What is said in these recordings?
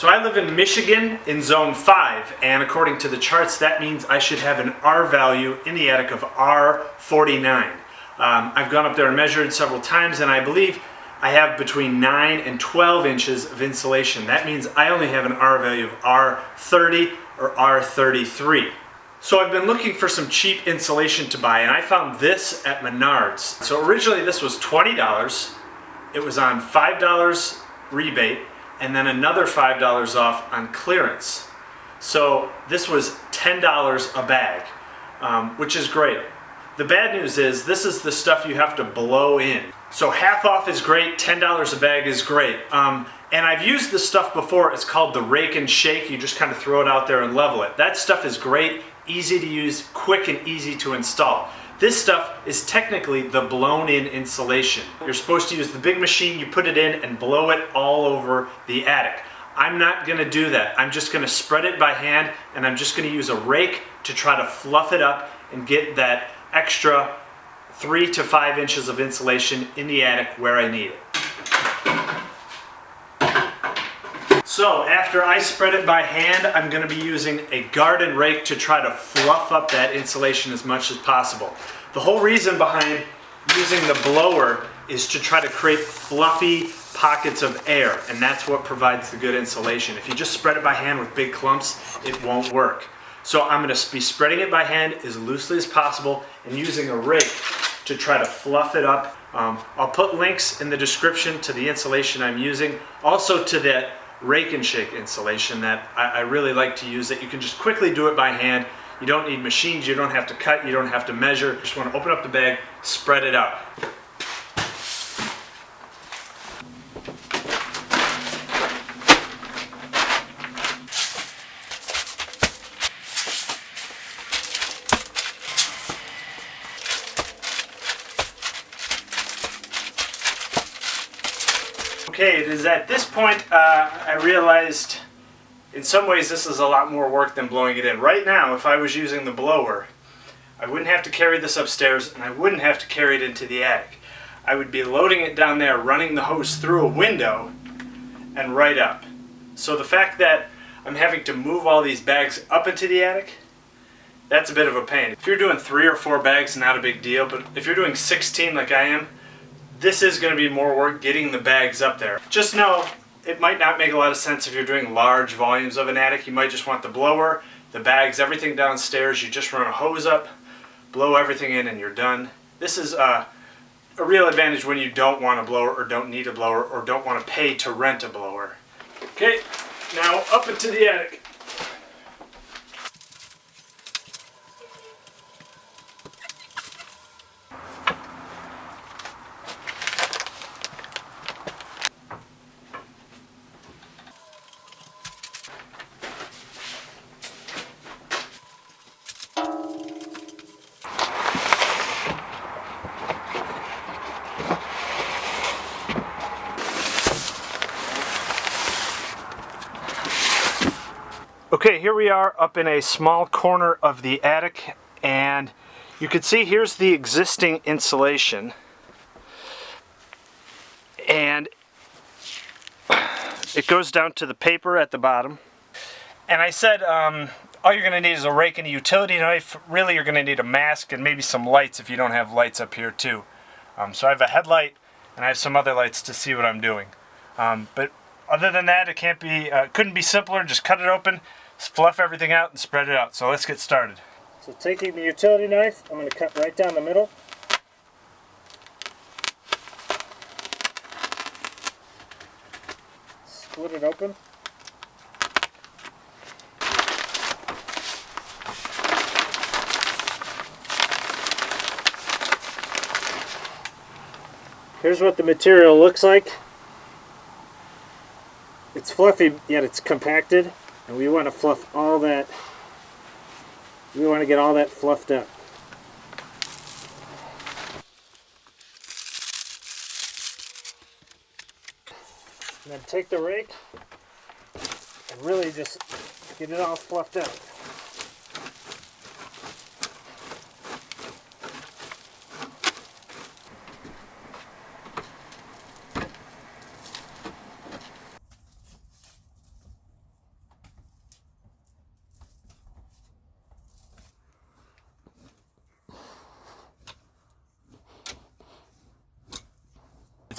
So I live in Michigan in zone 5, and according to the charts that means I should have an R value in the attic of R49. I've gone up there and measured several times, and I believe I have between 9 and 12 inches of insulation. That means I only have an R value of R30 or R33. So I've been looking for some cheap insulation to buy, and I found this at Menards. So originally this was $20. It was on $5 rebate, and then another $5 off on clearance. So this was $10 a bag, which is great. The bad news is this is the stuff you have to blow in. So half off is great, $10 a bag is great. And I've used this stuff before. It's called the Rake and Shake. You just kind of throw it out there and level it. That stuff is great, easy to use, quick and easy to install. This stuff is technically the blown-in insulation. You're supposed to use the big machine, you put it in and blow it all over the attic. I'm not going to do that. I'm just going to spread it by hand, and I'm just going to use a rake to try to fluff it up and get that extra 3 to 5 inches of insulation in the attic where I need it. So after I spread it by hand, I'm going to be using a garden rake to try to fluff up that insulation as much as possible. The whole reason behind using the blower is to try to create fluffy pockets of air, and that's what provides the good insulation. If you just spread it by hand with big clumps, it won't work. So I'm going to be spreading it by hand as loosely as possible and using a rake to try to fluff it up. I'll put links in the description to the insulation I'm using, also to that Rake and Shake insulation that I really like to use, that you can just quickly do it by hand. You don't need machines, you don't have to cut, you don't have to measure. You just want to open up the bag, spread it out. Okay, it is at this point I realized in some ways this is a lot more work than blowing it in. Right now, if I was using the blower, I wouldn't have to carry this upstairs and I wouldn't have to carry it into the attic. I would be loading it down there, running the hose through a window and right up. So the fact that I'm having to move all these bags up into the attic, that's a bit of a pain. If you're doing 3 or 4 bags, not a big deal, but if you're doing 16 like I am, this is going to be more work getting the bags up there. Just know it might not make a lot of sense if you're doing large volumes of an attic. You might just want the blower, the bags, everything downstairs. You just run a hose up, blow everything in, and you're done. This is a real advantage when you don't want a blower or don't need a blower or don't want to pay to rent a blower. Okay, now up into the attic. Okay, here we are up in a small corner of the attic, and you can see here's the existing insulation, and it goes down to the paper at the bottom. And I said all you're going to need is a rake and a utility knife. Really, you're going to need a mask and maybe some lights if you don't have lights up here too. So I have a headlight and I have some other lights to see what I'm doing. But other than that, it couldn't be simpler. Just cut it open, fluff everything out, and spread it out. So let's get started. So taking the utility knife, I'm going to cut right down the middle. Split it open. Here's what the material looks like. It's fluffy, yet it's compacted, and we want to fluff all that. We want to get all that fluffed up. And then take the rake and really just get it all fluffed out.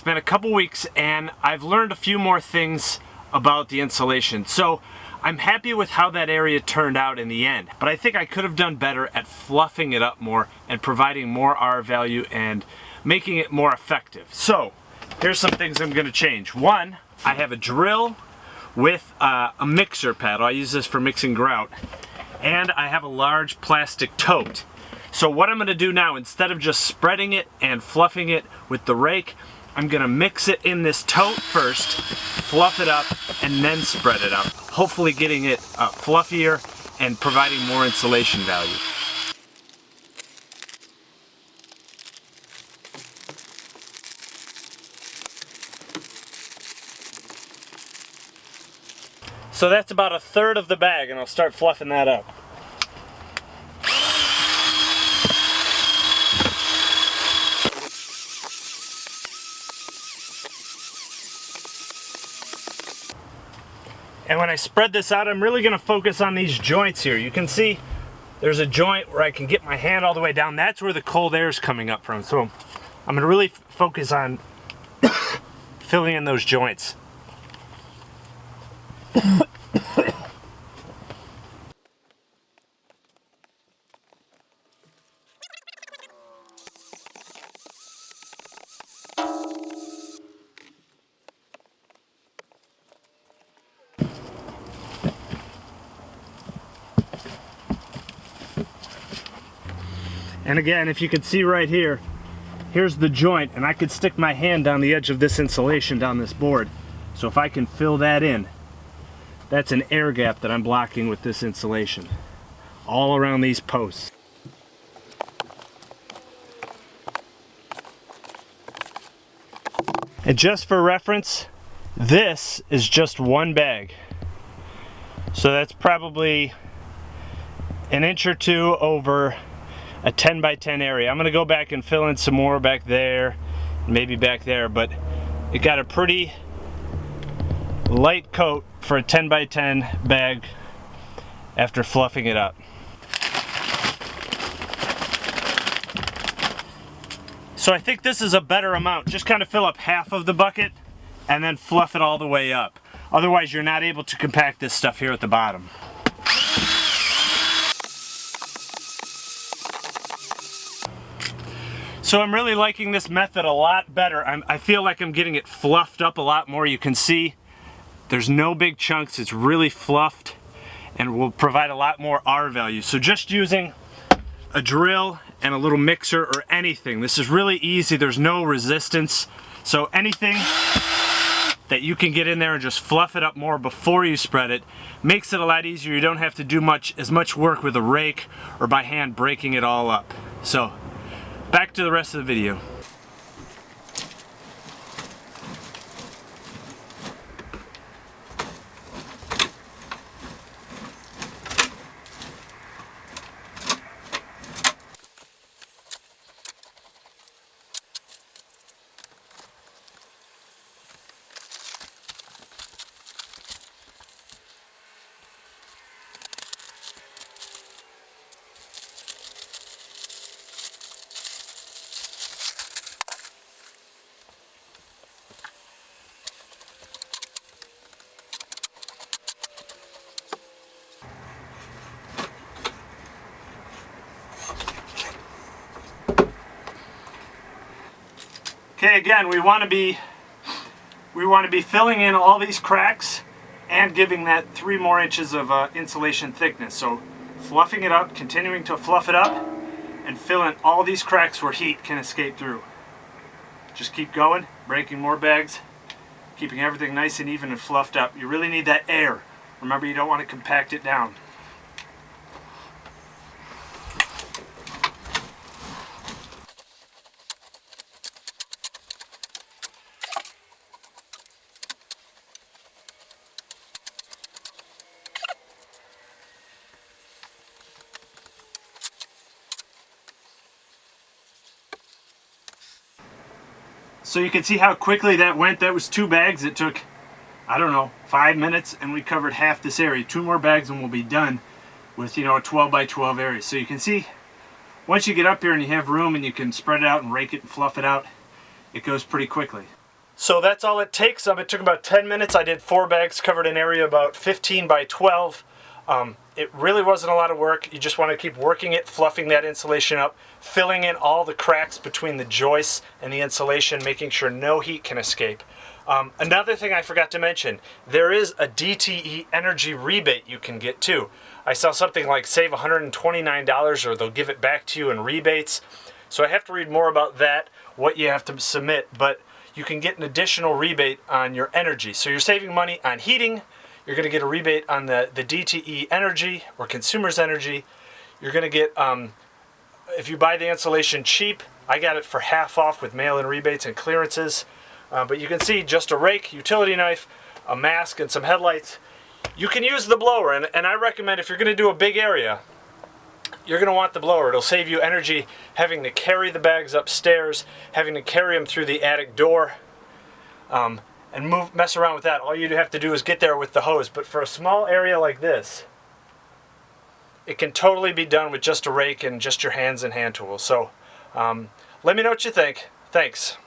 been a couple weeks and I've learned a few more things about the insulation. So I'm happy with how that area turned out in the end, but I think I could have done better at fluffing it up more and providing more R value and making it more effective. So here's some things I'm going to change. One, I have a drill with a mixer paddle. I use this for mixing grout. And I have a large plastic tote. So what I'm going to do now, instead of just spreading it and fluffing it with the rake, I'm going to mix it in this tote first, fluff it up, and then spread it out. Hopefully getting it fluffier and providing more insulation value. So that's about a third of the bag, and I'll start fluffing that up. And when I spread this out, I'm really going to focus on these joints here. You can see there's a joint where I can get my hand all the way down. That's where the cold air is coming up from. So I'm going to really focus on filling in those joints. And again, if you can see right here, here's the joint, and I could stick my hand down the edge of this insulation down this board. So if I can fill that in, that's an air gap that I'm blocking with this insulation all around these posts. And just for reference, this is just one bag. So that's probably an inch or two over a 10 by 10 area. I'm going to go back and fill in some more back there, maybe back there, but it got a pretty light coat for a 10 by 10 bag after fluffing it up. So I think this is a better amount. Just kind of fill up half of the bucket and then fluff it all the way up. Otherwise you're not able to compact this stuff here at the bottom. So I'm really liking this method a lot better. I feel like I'm getting it fluffed up a lot more. You can see there's no big chunks. It's really fluffed and will provide a lot more R value. So just using a drill and a little mixer or anything, this is really easy. There's no resistance. So anything that you can get in there and just fluff it up more before you spread it makes it a lot easier. You don't have to do as much work with a rake or by hand breaking it all up. So back to the rest of the video. Okay, again, we want to be filling in all these cracks and giving that 3 more inches of insulation thickness. So fluffing it up, continuing to fluff it up, and fill in all these cracks where heat can escape through. Just keep going, breaking more bags, keeping everything nice and even and fluffed up. You really need that air. Remember, you don't want to compact it down. So you can see how quickly that went. That was 2 bags. It took, I don't know, 5 minutes, and we covered half this area. 2 more bags and we'll be done with, a 12 by 12 area. So you can see, once you get up here and you have room and you can spread it out and rake it and fluff it out, it goes pretty quickly. So that's all it takes. It took about 10 minutes. I did 4 bags, covered an area about 15 by 12. It really wasn't a lot of work. You just want to keep working it, fluffing that insulation up, filling in all the cracks between the joists and the insulation, making sure no heat can escape. Another thing I forgot to mention, there is a DTE energy rebate you can get too. I saw something like save $129 or they'll give it back to you in rebates. So I have to read more about that, what you have to submit, but you can get an additional rebate on your energy. So you're saving money on heating, you're going to get a rebate on the DTE energy or consumer's energy. You're going to get, if you buy the insulation cheap, I got it for half off with mail-in rebates and clearances. But you can see just a rake, utility knife, a mask, and some headlights. You can use the blower, and I recommend if you're going to do a big area, you're going to want the blower. It'll save you energy having to carry the bags upstairs, having to carry them through the attic door, and mess around with that. All you have to do is get there with the hose. But for a small area like this, it can totally be done with just a rake and just your hands and hand tools. So let me know what you think. Thanks.